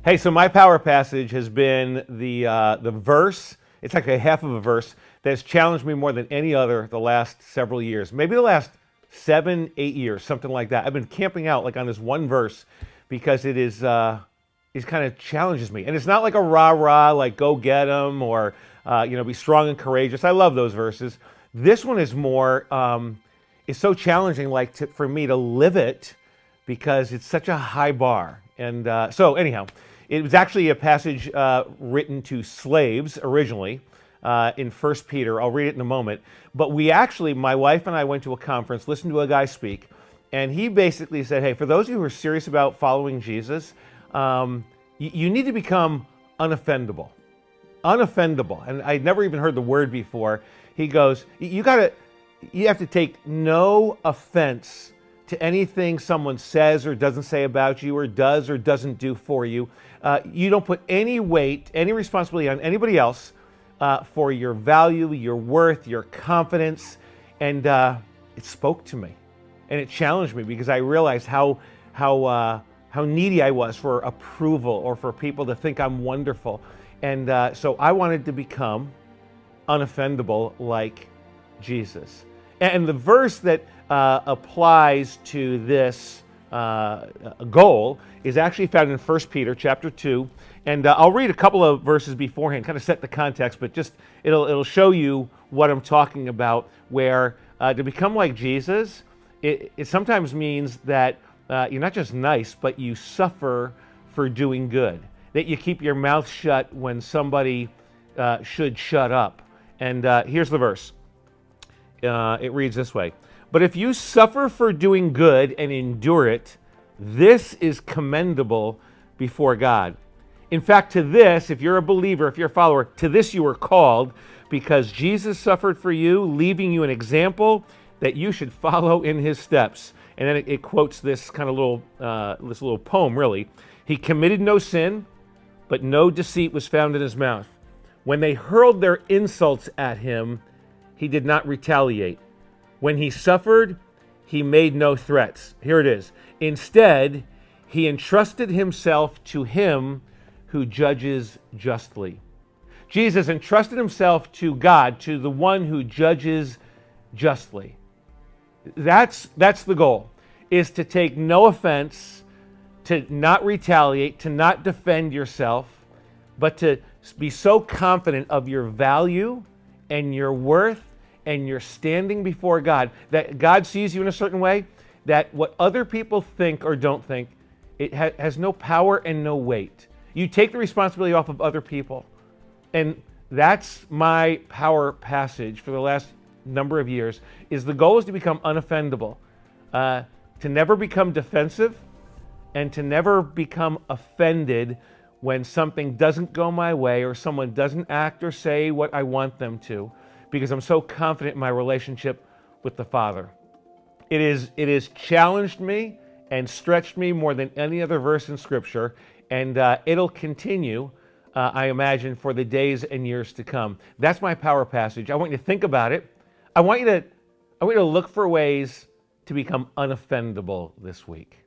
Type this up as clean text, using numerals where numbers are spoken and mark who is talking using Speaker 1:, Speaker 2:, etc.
Speaker 1: Hey, so my power passage has been the verse. It's like a half of a verse that has challenged me more than any other the last several years. Maybe the last 7, 8 years, something like that. I've been camping out like on this one verse because it kind of challenges me, and it's not like a rah rah like go get 'em or be strong and courageous. I love those verses. This one is more. It's so challenging, like for me to live it because it's such a high bar. And so, anyhow, it was actually a passage written to slaves originally in First Peter. I'll read it in a moment. But my wife and I went to a conference, listened to a guy speak, and he basically said, hey, for those of you who are serious about following Jesus, you need to become unoffendable. Unoffendable. And I'd never even heard the word before. He goes, you have to take no offense to anything someone says or doesn't say about you or does or doesn't do for you. You don't put any weight, any responsibility on anybody else for your value, your worth, your confidence. And it spoke to me and it challenged me because I realized how needy I was for approval or for people to think I'm wonderful. And so I wanted to become unoffendable like Jesus. And the verse that applies to this goal is actually found in 1 Peter chapter 2. And I'll read a couple of verses beforehand, kind of set the context, but just it'll show you what I'm talking about, where to become like Jesus, it sometimes means that you're not just nice, but you suffer for doing good, that you keep your mouth shut when somebody should shut up. And here's the verse. It reads this way. But if you suffer for doing good and endure it, this is commendable before God. In fact, to this, if you're a believer, if you're a follower, to this you were called because Jesus suffered for you, leaving you an example that you should follow in his steps. And then it quotes this kind of little poem, really. He committed no sin, but no deceit was found in his mouth. When they hurled their insults at him, he did not retaliate. When he suffered, he made no threats. Here it is. Instead, he entrusted himself to him who judges justly. Jesus entrusted himself to God, to the one who judges justly. That's the goal, is to take no offense, to not retaliate, to not defend yourself, but to be so confident of your value and your worth and your standing before God, that God sees you in a certain way, that what other people think or don't think, it has no power and no weight. You take the responsibility off of other people. And that's my power passage for the last number of years, is the goal is to become unoffendable, to never become defensive, and to never become offended when something doesn't go my way or someone doesn't act or say what I want them to, because I'm so confident in my relationship with the Father. It is challenged me and stretched me more than any other verse in Scripture, and it'll continue, I imagine, for the days and years to come. That's my power passage. I want you to think about it. I want you to look for ways to become unoffendable this week.